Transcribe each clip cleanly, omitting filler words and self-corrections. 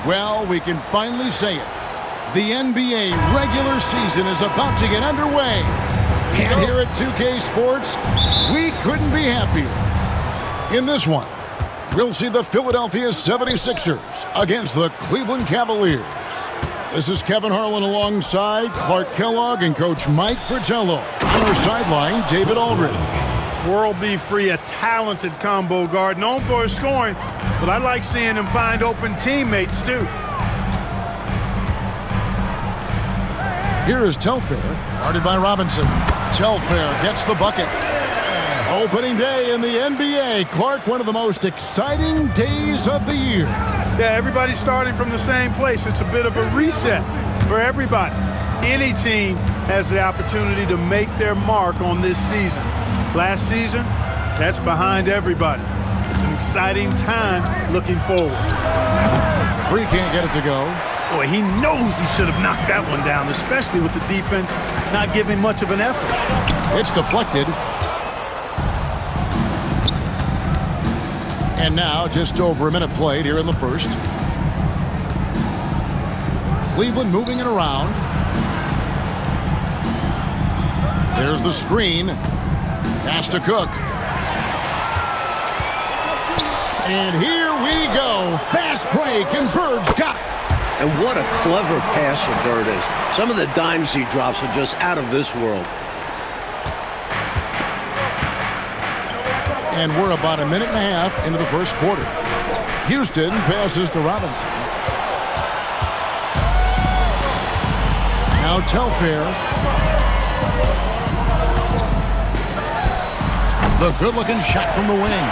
Well, we can finally say it. The NBA regular season is about to get underway. And here at 2K Sports, we couldn't be happier. In this one, we'll see the Philadelphia 76ers against the Cleveland Cavaliers. This is Kevin Harlan alongside Clark Kellogg and Coach Mike Fratello. On our sideline, David Aldridge. World B. Free, a talented combo guard, known for his scoring, but I like seeing him find open teammates, too. Here is Telfair, guarded by Robinson. Telfair gets the bucket. Opening day in the NBA. Clark, one of the most exciting days of the year. Yeah, everybody's starting from the same place. It's a bit of a reset for everybody. Any team has the opportunity to make their mark on this season. Last season, that's behind everybody. It's an exciting time looking forward. Free can't get it to go. Boy, he knows he should have knocked that one down, especially with the defense not giving much of an effort. It's deflected. And now, just over a minute played here in the first. Cleveland moving it around. There's the screen. Pass to Cook. And here we go. Fast break, and Bird's got it. And what a clever passer Bird is. Some of the dimes he drops are just out of this world. And we're about a minute and a half into the first quarter. Houston passes to Robinson. Now Telfair. The good-looking shot from the wing.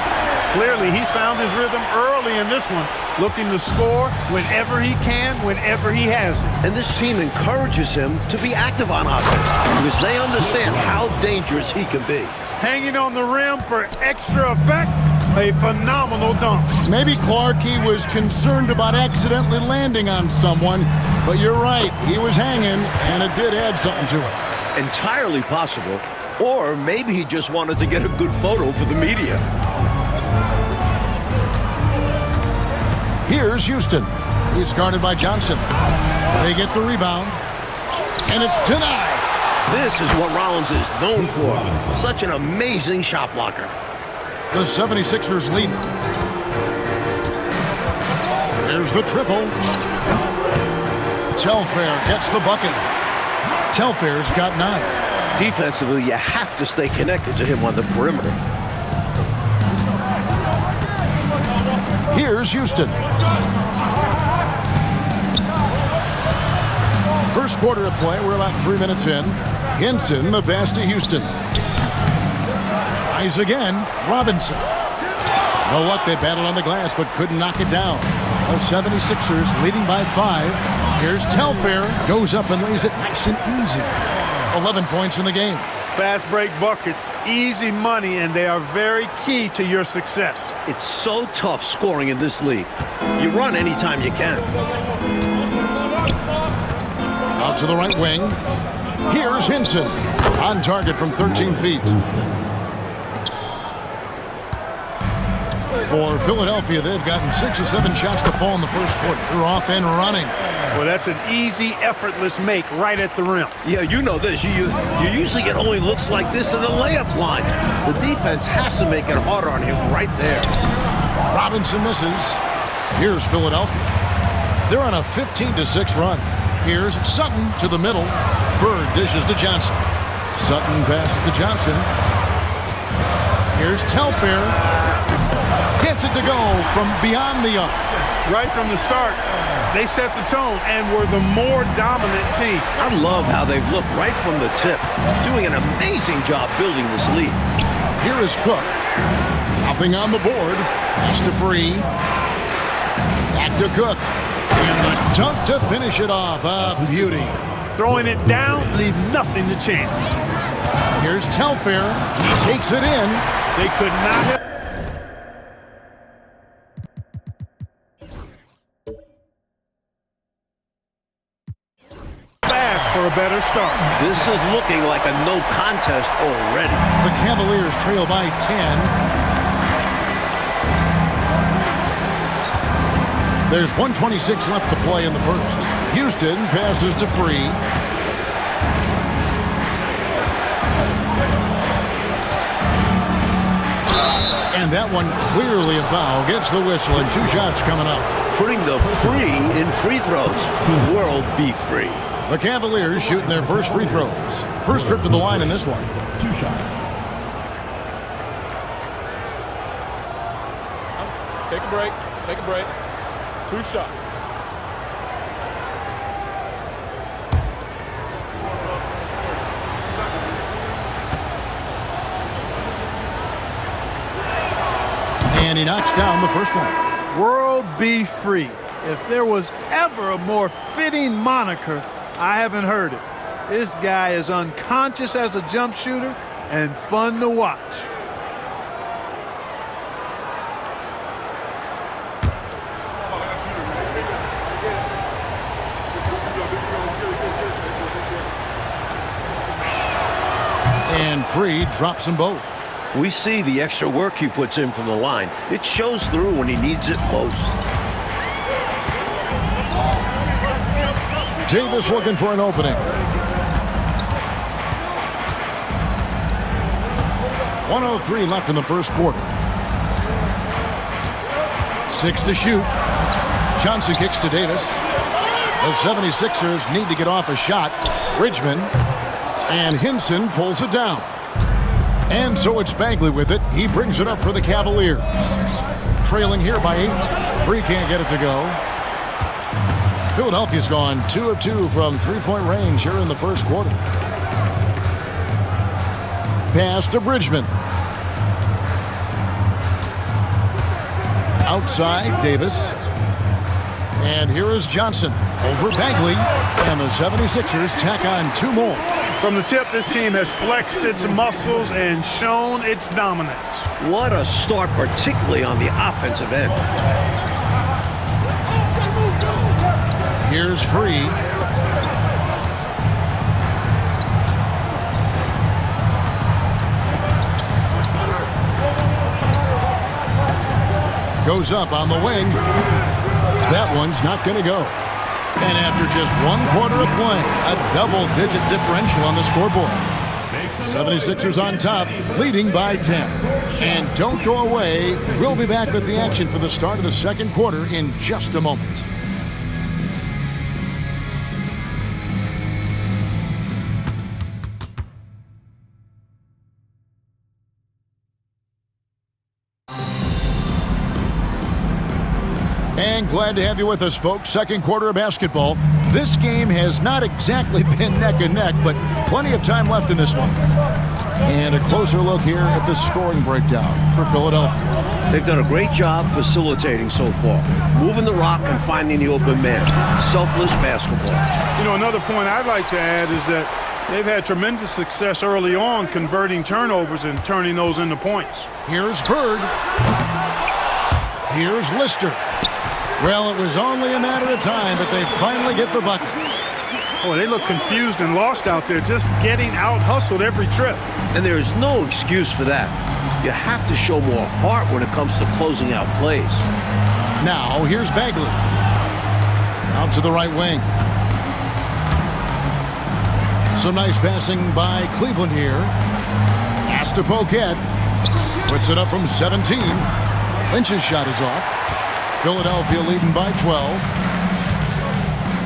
Clearly, he's found his rhythm early in this one, looking to score whenever he can, whenever he has it. And this team encourages him to be active on offense because they understand how dangerous he can be. Hanging on the rim for extra effect, a phenomenal dunk. Maybe Clark, he was concerned about accidentally landing on someone, but you're right, he was hanging, and it did add something to it. Entirely possible. Or maybe he just wanted to get a good photo for the media. Here's Houston. He's guarded by Johnson. They get the rebound, and it's denied. This is what Rollins is known for. Such an amazing shot blocker. The 76ers lead. There's the triple. Telfair gets the bucket. Telfair's got 9. Defensively, you have to stay connected to him on the perimeter. Here's Houston. First quarter of play, we're about 3 minutes in. Hinson, the pass to Houston. Tries again, Robinson. No luck, they battled on the glass, but couldn't knock it down. The 76ers leading by 5. Here's Telfair, goes up and lays it nice and easy. 11 points in the game. Fast break buckets, easy money, and they are very key to your success. It's so tough scoring in this league. You run anytime you can. Out to the right wing. Here's Hinson. On target from 13 feet. For Philadelphia, they've gotten 6 or 7 shots to fall in the first quarter. They're off and running. Well, that's an easy, effortless make right at the rim. Yeah, you know this. You usually get only looks like this in the layup line. The defense has to make it harder on him right there. Robinson misses. Here's Philadelphia. They're on a 15-6 run. Here's Sutton to the middle. Bird dishes to Johnson. Sutton passes to Johnson. Here's Telfair. Gets it to go from beyond the arc. Right from the start, they set the tone and were the more dominant team. I love how they've looked right from the tip, doing an amazing job building this lead. Here is Cook. Nothing on the board. Pass to Free. Back to Cook. And the dunk to finish it off. A beauty. Throwing it down, leave nothing to chance. Here's Telfair. He takes it in. They could not have. For a better start. This is looking like a no contest already. The Cavaliers trail by 10. There's 1:26 left to play in the first. Houston passes to Free. And that one clearly a foul. Gets the whistle and 2 shots coming up. Putting the free in free throws. World be free. The Cavaliers shooting their first free throws. First trip to the line in this one. 2 shots. Take a break. Take a break. 2 shots. And he knocks down the first one. World be free. If there was ever a more fitting moniker, I haven't heard it. This guy is unconscious as a jump shooter and fun to watch. And Free drops them both. We see the extra work he puts in from the line. It shows through when he needs it most. Davis looking for an opening. 1:03 left in the first quarter. 6 to shoot. Johnson kicks to Davis. The 76ers need to get off a shot. Bridgman and Hinson pulls it down. And so it's Bagley with it. He brings it up for the Cavaliers. Trailing here by 8. Free can't get it to go. Philadelphia's gone 2 of 2 from three-point range here in the first quarter. Pass to Bridgman. Outside, Davis. And here is Johnson over Bagley. And the 76ers tack on 2 more. From the tip, this team has flexed its muscles and shown its dominance. What a start, particularly on the offensive end. Here's Free. Goes up on the wing. That one's not going to go. And after just 1 quarter of play, a double-digit differential on the scoreboard. 76ers on top, leading by 10. And don't go away. We'll be back with the action for the start of the second quarter in just a moment. And glad to have you with us, folks. Second quarter of basketball. This game has not exactly been neck and neck, but plenty of time left in this one. And a closer look here at the scoring breakdown for Philadelphia. They've done a great job facilitating so far, moving the rock and finding the open man. Selfless basketball. You know, another point I'd like to add is that they've had tremendous success early on converting turnovers and turning those into points. Here's Bird. Here's Lister. Well, it was only a matter of time, but they finally get the bucket. Boy, they look confused and lost out there, just getting out-hustled every trip. And there is no excuse for that. You have to show more heart when it comes to closing out plays. Now, here's Bagley. Out to the right wing. Some nice passing by Cleveland here. Pass to Poquet. Puts it up from 17. Lynch's shot is off. Philadelphia leading by 12.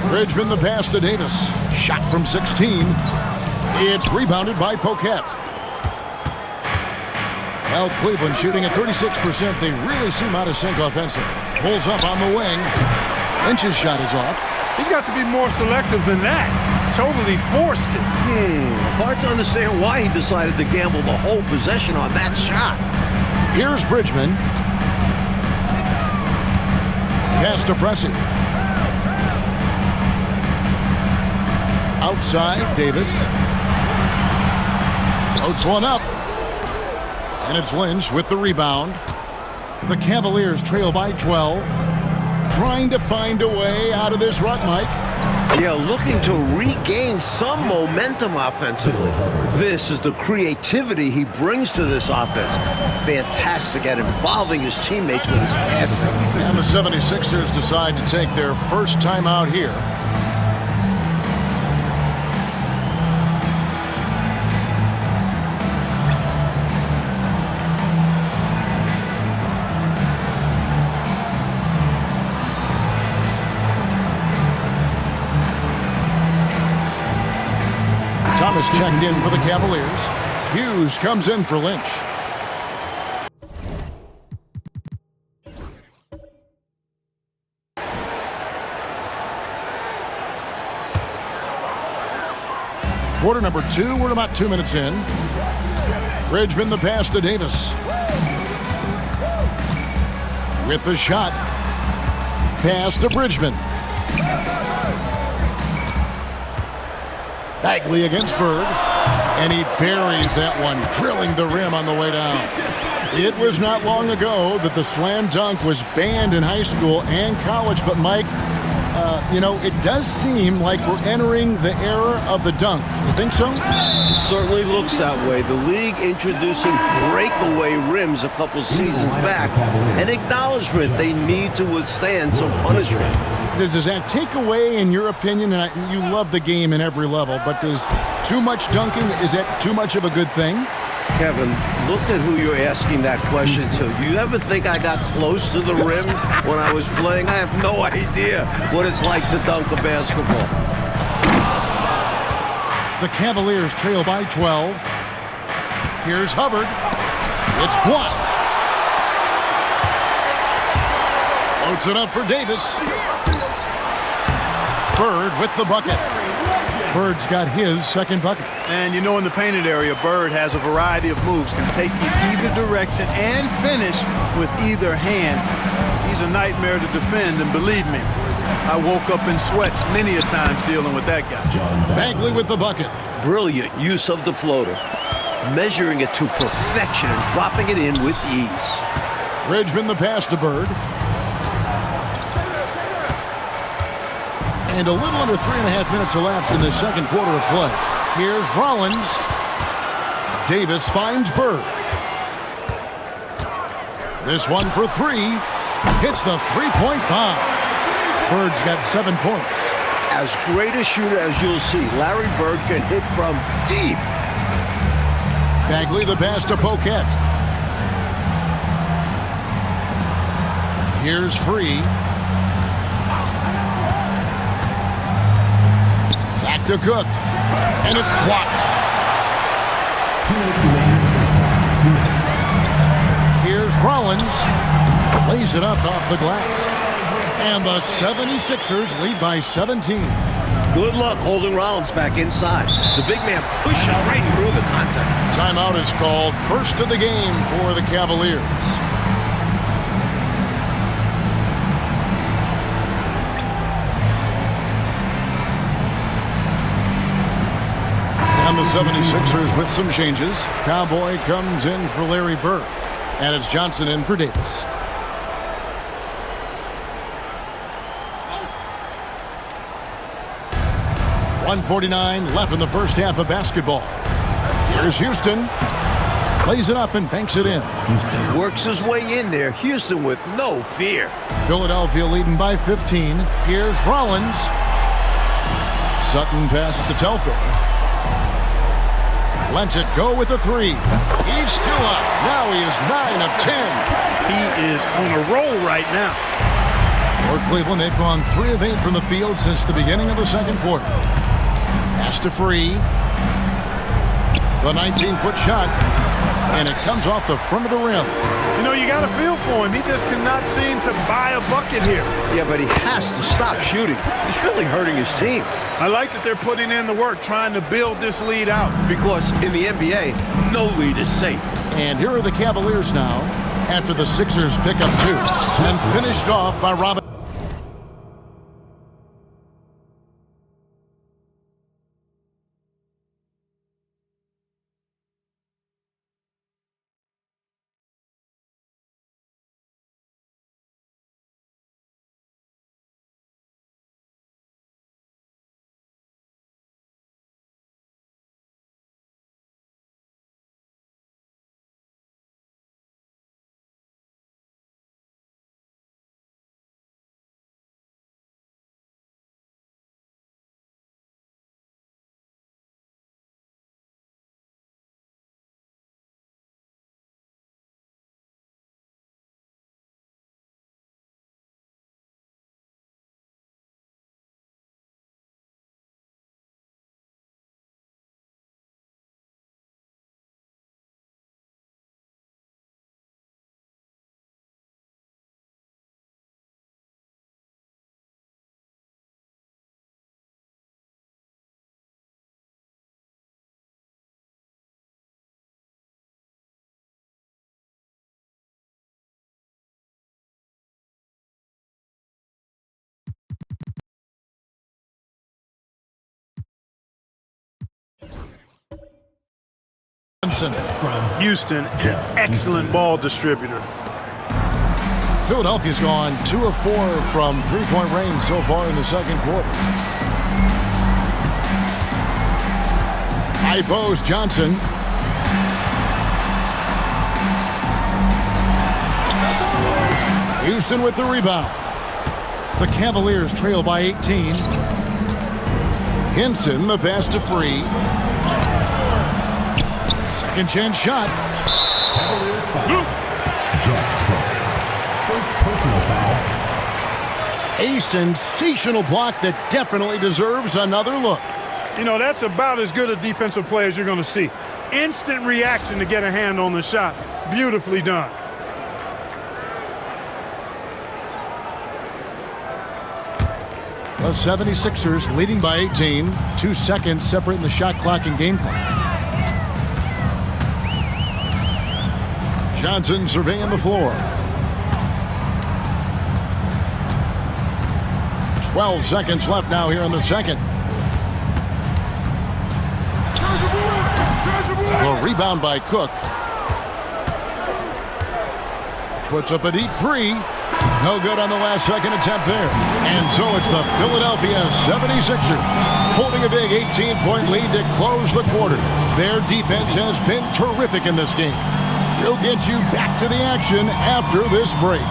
Bridgman the pass to Davis. Shot from 16. It's rebounded by Poquet. Well, Cleveland shooting at 36%. They really seem out of sync offensive. Pulls up on the wing. Lynch's shot is off. He's got to be more selective than that. Totally forced it. Hard to understand why he decided to gamble the whole possession on that shot. Here's Bridgman. Pass to Pressey. Outside, Davis. Floats one up. And it's Lynch with the rebound. The Cavaliers trail by 12. Trying to find a way out of this rut, Mike. Yeah, looking to regain some momentum offensively. This is the creativity he brings to this offense. Fantastic at involving his teammates with his passing. And the 76ers decide to take their first timeout here. Thomas checked in for the Cavaliers. Hughes comes in for Lynch. Quarter number 2, we're about 2 minutes in. Bridgman the pass to Davis. With the shot. Pass to Bridgman. Bagley against Bird, and he buries that one, drilling the rim on the way down. It was not long ago that the slam dunk was banned in high school and college, but Mike, it does seem like we're entering the era of the dunk. You think so? It certainly looks that way. The league introducing breakaway rims a couple seasons back, an acknowledgement they need to withstand some punishment. Does that take away, in your opinion, and you love the game in every level, but does too much dunking, is that too much of a good thing? Kevin, look at who you're asking that question to. You ever think I got close to the rim when I was playing? I have no idea what it's like to dunk a basketball. The Cavaliers trail by 12. Here's Hubbard. It's blocked. Loads it up for Davis. Bird with the bucket. Bird's got his second bucket. And in the painted area, Bird has a variety of moves, can take you either direction and finish with either hand. He's a nightmare to defend, and believe me, I woke up in sweats many a times dealing with that guy. Bagley with the bucket. Brilliant use of the floater, measuring it to perfection and dropping it in with ease. Bridgman the pass to Bird. And a little under 3.5 minutes elapsed in the second quarter of play. Here's Rollins. Davis finds Bird. This one for 3. Hits the three-point bomb. Bird's got 7 points. As great a shooter as you'll see, Larry Bird can hit from deep. Bagley the pass to Poquette. Here's Free. Back to Cook. And it's blocked. 2 minutes remaining in the first half. 2 minutes. Here's Rollins. Lays it up off the glass. And the 76ers lead by 17. Good luck holding Rollins back inside. The big man pushes right through the contact. Timeout is called. First of the game for the Cavaliers. And the 76ers with some changes. Cowboy comes in for Larry Bird. And it's Johnson in for Davis. .149 left in the first half of basketball. Here's Houston. Plays it up and banks it in. Houston works his way in there. Houston with no fear. Philadelphia leading by 15. Here's Rollins. Sutton passes to Telfair. Lets it go with a 3. He's still up. Now he is 9 of 10. He is on a roll right now. For Cleveland, they've gone 3 of 8 from the field since the beginning of the second quarter. Pass to Free. The 19-foot shot. And it comes off the front of the rim. You got a feel for him. He just cannot seem to buy a bucket here. Yeah, but he has to stop shooting. He's really hurting his team. I like that they're putting in the work, trying to build this lead out. Because in the NBA, no lead is safe. And here are the Cavaliers now after the Sixers pick up 2. And finished off by Robin. Johnson. Houston, an excellent ball distributor. Philadelphia's gone 2 of 4 from three-point range so far in the second quarter. High post, Johnson. Houston with the rebound. The Cavaliers trail by 18. Hinson, the pass to Free. Second chance shot. Cavaliers foul. Jeff Cook. First personal foul. A sensational block that definitely deserves another look. You know, that's about as good a defensive play as you're going to see. Instant reaction to get a hand on the shot. Beautifully done. The 76ers leading by 18. 2 seconds separating the shot clock and game clock. Johnson surveying the floor. 12 seconds left now here in the second. The rebound by Cook. Puts up a deep three. No good on the last second attempt there. And so it's the Philadelphia 76ers holding a big 18-point lead to close the quarter. Their defense has been terrific in this game. We'll get you back to the action after this break.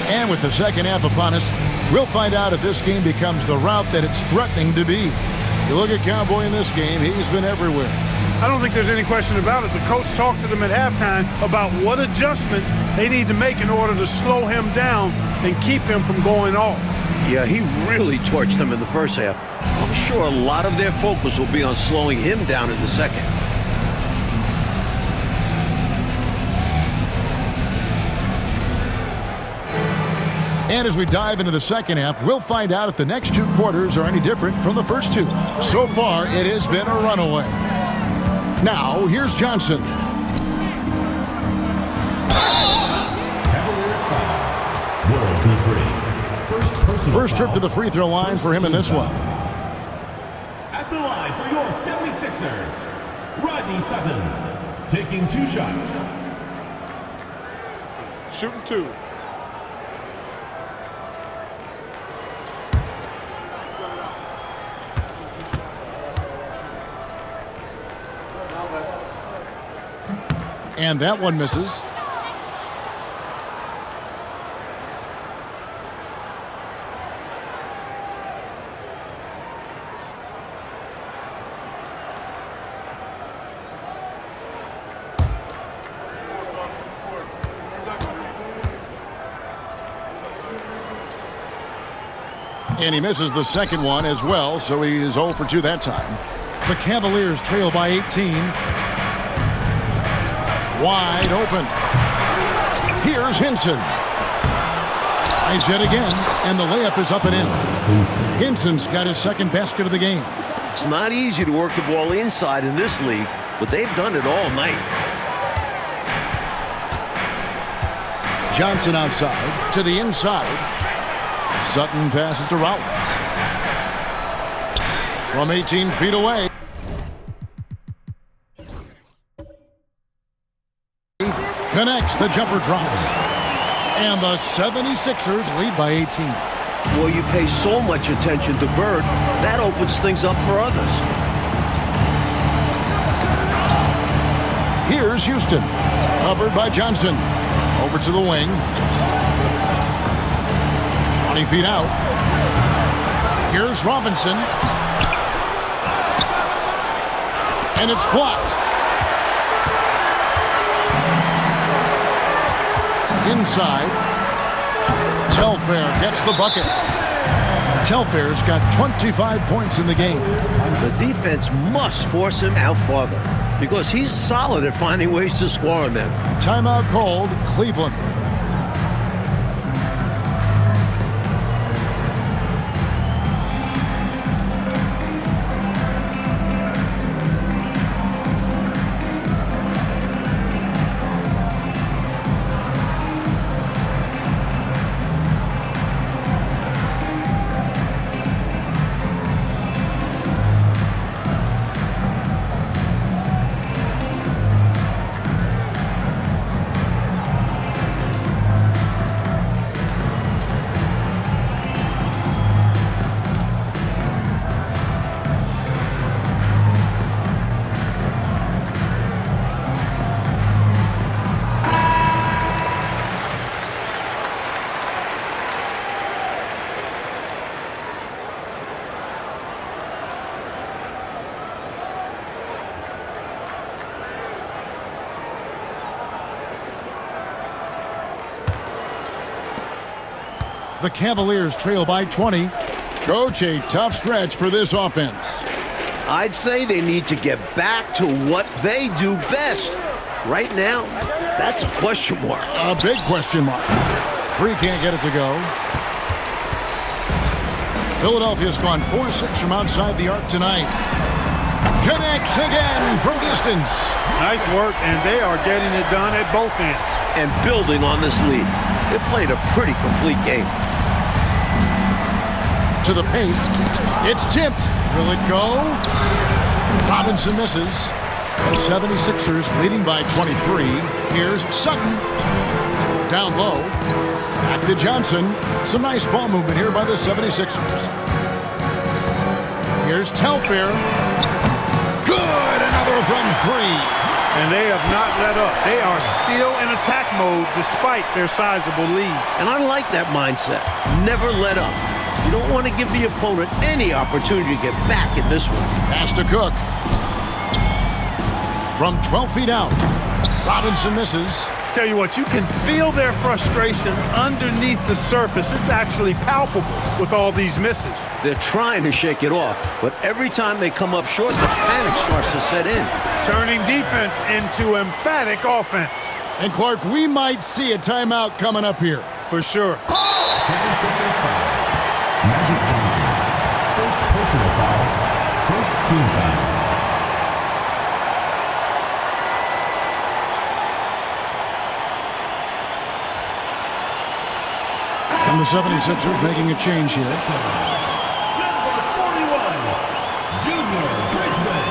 And with the second half upon us, we'll find out if this game becomes the route that it's threatening to be. You look at Cowboy in this game, he's been everywhere. I don't think there's any question about it. The coach talked to them at halftime about what adjustments they need to make in order to slow him down and keep him from going off. Yeah, he really torched them in the first half. I'm sure a lot of their focus will be on slowing him down in the second. And as we dive into the second half, we'll find out if the next 2 quarters are any different from the first 2. So far, it has been a runaway. Now, here's Johnson. Cavaliers foul. Will be free. First trip to the free throw line for him in this one. At the line for your 76ers, Rodney Sutton. Taking 2 shots. Shooting 2. And that one misses. And he misses the second one as well, so he is 0 for 2 that time. The Cavaliers trail by 18. Wide open. Here's Hinson. Nice hit again, and the layup is up and in. Hinson's got his second basket of the game. It's not easy to work the ball inside in this league, but they've done it all night. Johnson outside to the inside. Sutton passes to Rollins. From 18 feet away. Connects, the jumper drops. And the 76ers lead by 18. Well, you pay so much attention to Bird, that opens things up for others. Here's Houston. Covered by Johnson. Over to the wing. 20 feet out. Here's Robinson. And it's blocked. Inside. Telfair gets the bucket. Telfair's got 25 points in the game. The defense must force him out farther because he's solid at finding ways to score on them. Timeout called, Cleveland. The Cavaliers trail by 20. Coach, a tough stretch for this offense. I'd say they need to get back to what they do best. Right now, that's a question mark. A big question mark. Free can't get it to go. Philadelphia's gone 4-6 from outside the arc tonight. Connects again from distance. Nice work, and they are getting it done at both ends. And building on this lead. They played a pretty complete game. To the paint. It's tipped. Will it go? Robinson misses. The 76ers leading by 23. Here's Sutton. Down low. Back to Johnson. Some nice ball movement here by the 76ers. Here's Telfair. Good! Another from 3. And they have not let up. They are still in attack mode despite their sizable lead. And I like that mindset. Never let up. You don't want to give the opponent any opportunity to get back in this one. Pass to Cook. From 12 feet out. Robinson misses. Tell you what, you can feel their frustration underneath the surface. It's actually palpable with all these misses. They're trying to shake it off, but every time they come up short, the panic starts to set in. Turning defense into emphatic offense. And Clark, we might see a timeout coming up here. For sure. 76ers foul. Magic Johnson. First personal foul. First team foul. And the 76ers making a change here. Number 41, Junior Bridgman.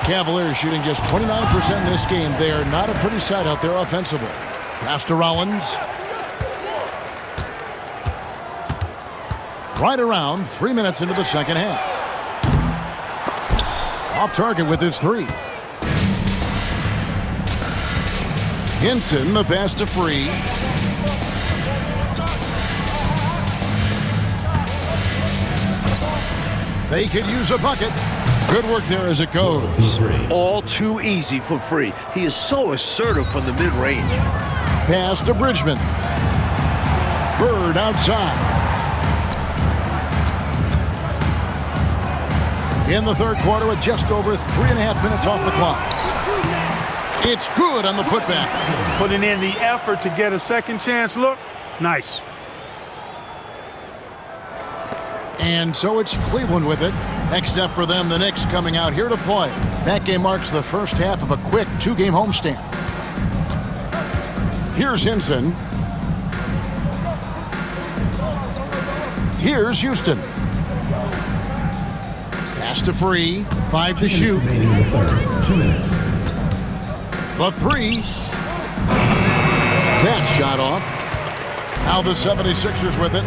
Cavaliers shooting just 29% in this game. They are not a pretty sight out there offensively. Pass to Rollins. Right around 3 minutes into the second half. Off target with his 3. Hinson, the pass to Free. They could use a bucket. Good work there as it goes. All too easy for Free. He is so assertive from the mid-range. Pass to Bridgman. Bird outside. In the third quarter with just over 3.5 minutes off the clock. It's good on the putback. Putting in the effort to get a second chance look. Nice. And so it's Cleveland with it. Next up for them, the Knicks coming out here to play. That game marks the first half of a quick 2-game homestand. Here's Hinson. Here's Houston. Pass to Free. 5 to shoot. Remaining in the third. 2 minutes. The 3. That shot off. Now the 76ers with it.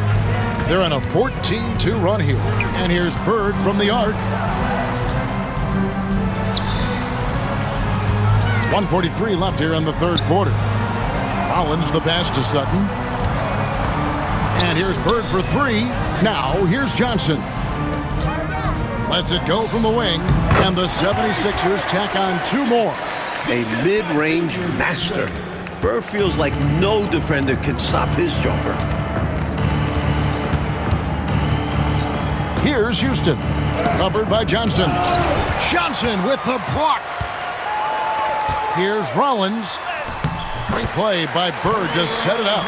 They're on a 14-2 run here. And here's Bird from the arc. 1:43 left here in the third quarter. Rollins the pass to Sutton. And here's Bird for 3. Now here's Johnson. Lets it go from the wing. And the 76ers tack on 2 more. A mid-range master. Bird feels like no defender can stop his jumper. Here's Houston. Covered by Johnson. Johnson with the block. Here's Rollins. Great play by Bird to set it up.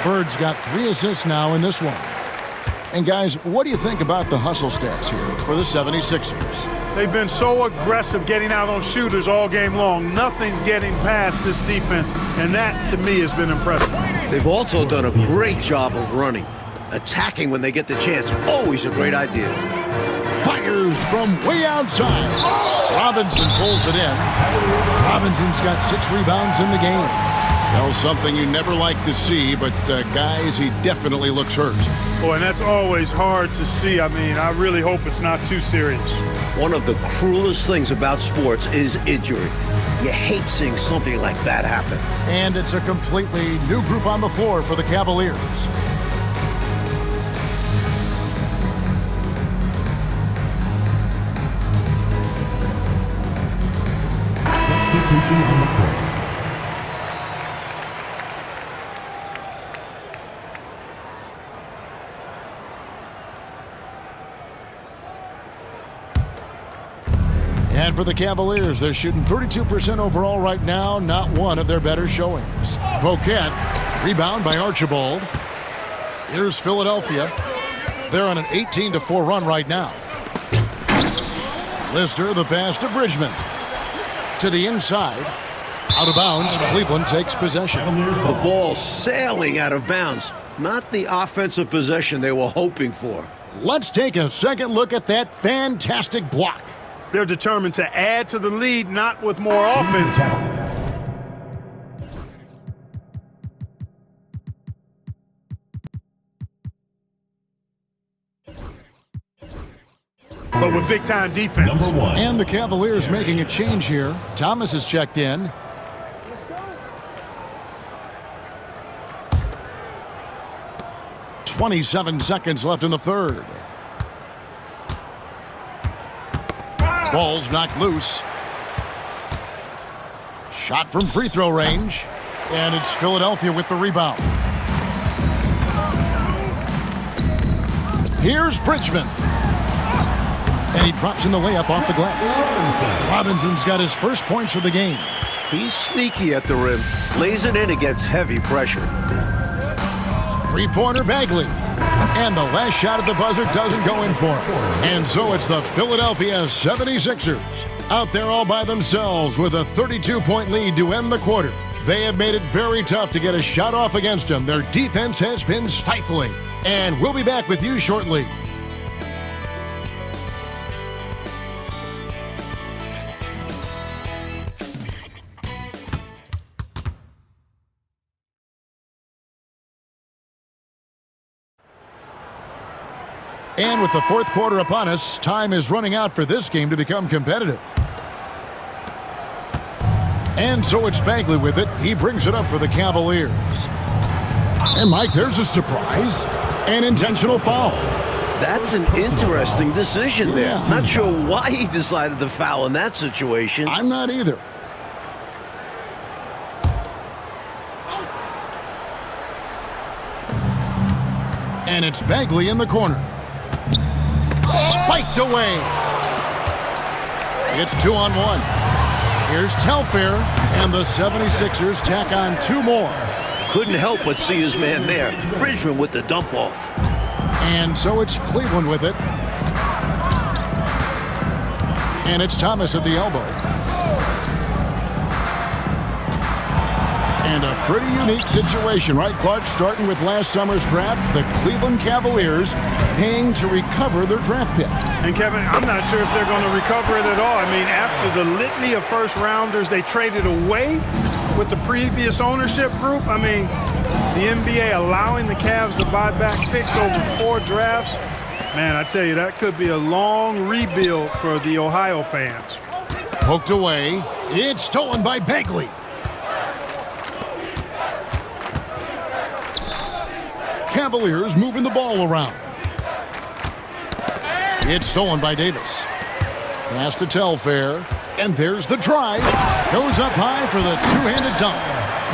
Bird's got 3 assists now in this one. And guys, what do you think about the hustle stats here for the 76ers? They've been so aggressive getting out on shooters all game long. Nothing's getting past this defense, and that, to me, has been impressive. They've also done a great job of running. Attacking when they get the chance, always a great idea. Fires from way outside. Robinson pulls it in. Robinson's got 6 rebounds in the game. Well, something you never like to see, but guys, he definitely looks hurt. Boy, and that's always hard to see. I mean, I really hope it's not too serious. One of the cruelest things about sports is injury. You hate seeing something like that happen. And it's a completely new group on the floor for the Cavaliers. Substitution on the court. And for the Cavaliers, they're shooting 32% overall right now, not one of their better showings. Poquet, rebound by Archibald. Here's Philadelphia. They're on an 18-4 run right now. Lister, the pass to Bridgman. To the inside. Out of bounds, Cleveland takes possession. The ball sailing out of bounds. Not the offensive possession they were hoping for. Let's take a second look at that fantastic block. They're determined to add to the lead, not with more offense. But with big-time defense. Number 1. And the Cavaliers making a change here. Thomas is checked in. .27 seconds left in the third. Ball's knocked loose. Shot from free throw range. And it's Philadelphia with the rebound. Here's Bridgman. And he drops in the layup off the glass. Robinson's got his first points of the game. He's sneaky at the rim. Lays it in against heavy pressure. Three-pointer Bagley. And the last shot at the buzzer doesn't go in for him. And so it's the Philadelphia 76ers out there all by themselves with a 32-point lead to end the quarter. They have made it very tough to get a shot off against them. Their defense has been stifling. And we'll be back with you shortly. And with the fourth quarter upon us, time is running out for this game to become competitive. And so it's Bagley with it. He brings it up for the Cavaliers. And Mike, there's a surprise. An intentional foul. That's an interesting decision there. Yeah. Not sure why he decided to foul in that situation. I'm not either. And it's Bagley in the corner. Spiked away. It's 2-on-1. Here's Telfair, and the 76ers tack on two more. Couldn't help but see his man there. Bridgman with the dump off. And so it's Cleveland with it. And it's Thomas at the elbow. And a pretty unique situation, right, Clark? Starting with last summer's draft, the Cleveland Cavaliers paying to recover their draft pick. And Kevin, I'm not sure if they're going to recover it at all. I mean, after the litany of first-rounders they traded away with the previous ownership group, I mean, the NBA allowing the Cavs to buy back picks over 4 drafts, man, I tell you, that could be a long rebuild for the Ohio fans. Poked away. It's stolen by Bagley. Cavaliers moving the ball around. It's stolen by Davis. Pass to Telfair. And there's the drive. Goes up high for the two-handed dunk.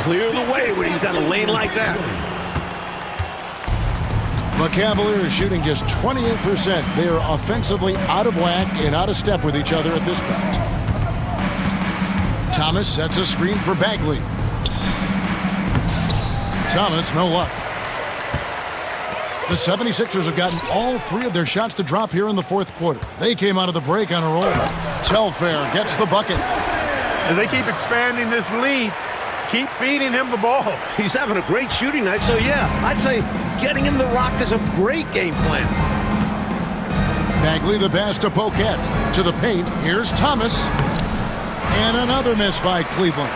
Clear the way when he's got a lane like that. The Cavaliers shooting just 28%. They are offensively out of whack and out of step with each other at this point. Thomas sets a screen for Bagley. Thomas, no luck. The 76ers have gotten all 3 of their shots to drop here in the fourth quarter. They came out of the break on a roll. Telfair gets the bucket. As they keep expanding this lead, keep feeding him the ball. He's having a great shooting night, so yeah, I'd say getting him the rock is a great game plan. Bagley the pass to Poquet. To the paint, here's Thomas. And another miss by Cleveland.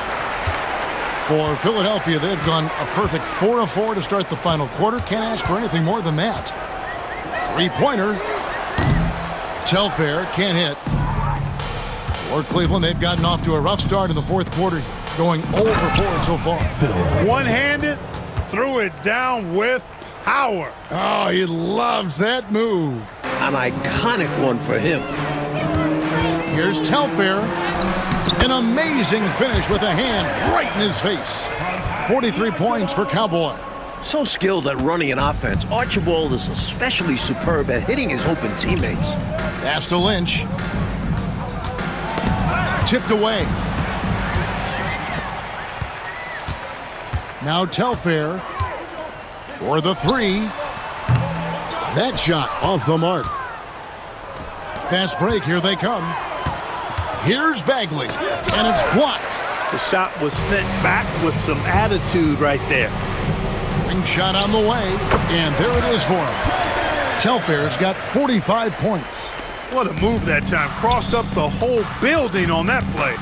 For Philadelphia, they've gone a perfect 4 of 4 to start the final quarter. Can't ask for anything more than that. Three-pointer. Telfair can't hit. For Cleveland, they've gotten off to a rough start in the fourth quarter, going 0 for 4 so far. One-handed, threw it down with power. Oh, he loves that move. An iconic one for him. Here's Telfair. An amazing finish with a hand right in his face. 43 points for Cowboy. So skilled at running an offense, Archibald is especially superb at hitting his open teammates. Pass to Lynch. tipped away. Now Telfair for the three. That shot off the mark. Fast break, here they come. Here's Bagley, and it's blocked. The shot was sent back with some attitude right there. Ring shot on the way, and there it is for him. Telfair's got 45 points. What a move that time. Crossed up the whole building on that play.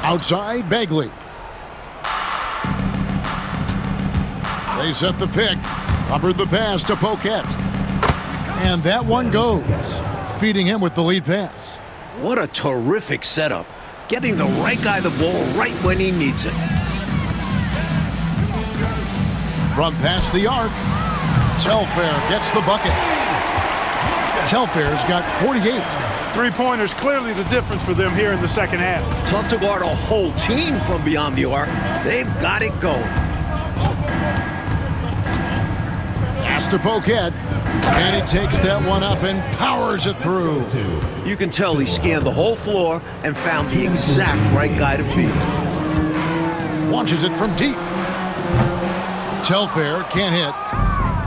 Outside, Bagley. They set the pick. Hubbard the pass to Poquette. And that one goes, feeding him with the lead pass. What a terrific setup. Getting the right guy the ball right when he needs it. From past the arc, Telfair gets the bucket. Telfair's got 48. Three-pointers clearly the difference for them here in the second half. Tough to guard a whole team from beyond the arc. They've got it going. Pass to Poquette. And he takes that one up and powers it through. You can tell he scanned the whole floor and found the exact right guy to feed. Launches it from deep. Telfair can't hit.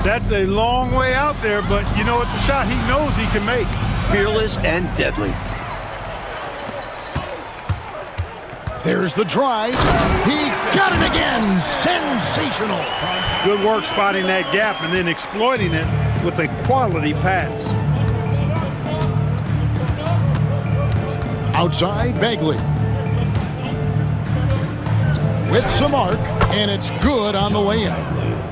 That's a long way out there, but you know it's a shot he knows he can make. Fearless and deadly. There's the drive. He got it again. Sensational. Good work spotting that gap and then exploiting it with a quality pass. Outside, Bagley. With some arc, and it's good on the way in.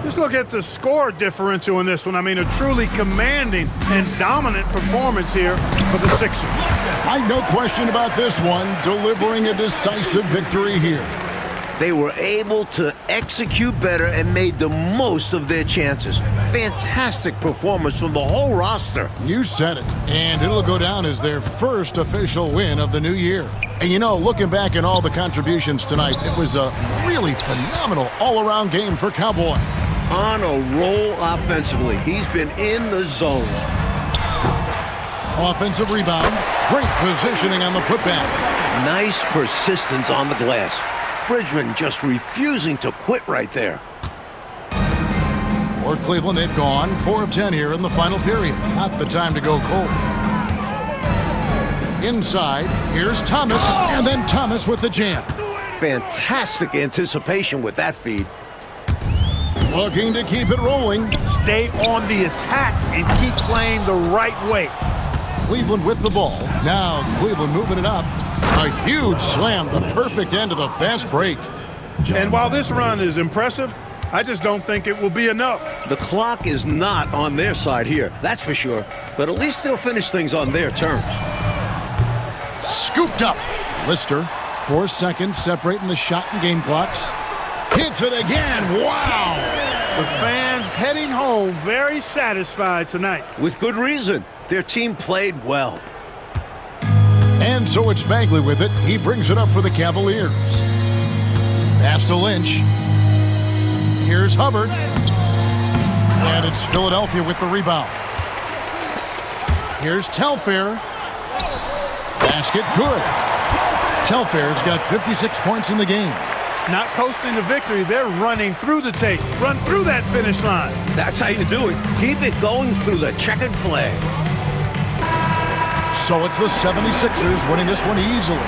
Just look at the score differential in this one. I mean, a truly commanding and dominant performance here for the Sixers. No question about this one, delivering a decisive victory here. They were able to execute better and made the most of their chances. Fantastic performance from the whole roster. You said it, and it'll go down as their first official win of the new year. And you know, looking back at all the contributions tonight, it was a really phenomenal all-around game for Cowboy. On a roll offensively. He's been in the zone. Offensive rebound. Great positioning on the putback. Nice persistence on the glass. Bridgman just refusing to quit right there. For Cleveland, they've gone 4 of 10 here in the final period. Not the time to go cold. Inside, here's Thomas, and then Thomas with the jam. Fantastic anticipation with that feed. Looking to keep it rolling. Stay on the attack and keep playing the right way. Cleveland with the ball. Now Cleveland moving it up. A huge slam, the perfect end of the fast break. And while this run is impressive, I just don't think it will be enough. The clock is not on their side here, that's for sure. But at least they'll finish things on their terms. Scooped up. Lister, 4 seconds separating the shot and game clocks. Hits it again. Wow. The fans heading home very satisfied tonight. With good reason. Their team played well. And so it's Bagley with it. He brings it up for the Cavaliers. Pass to Lynch. Here's Hubbard. And it's Philadelphia with the rebound. Here's Telfair. Basket good. Telfair's got 56 points in the game. Not coasting to victory, they're running through the tape. Run through that finish line. That's how you do it. Keep it going through the checkered flag. So it's the 76ers winning this one easily.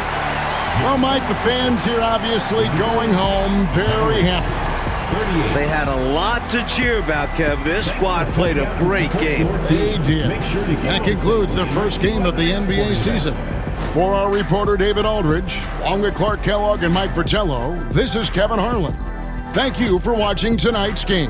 Well, Mike, the fans here obviously going home very happy. They had a lot to cheer about, Kev. This squad played a great game. They did. That concludes the first game of the NBA season. For our reporter, David Aldridge, along with Clark Kellogg and Mike Fratello, this is Kevin Harlan. Thank you for watching tonight's game.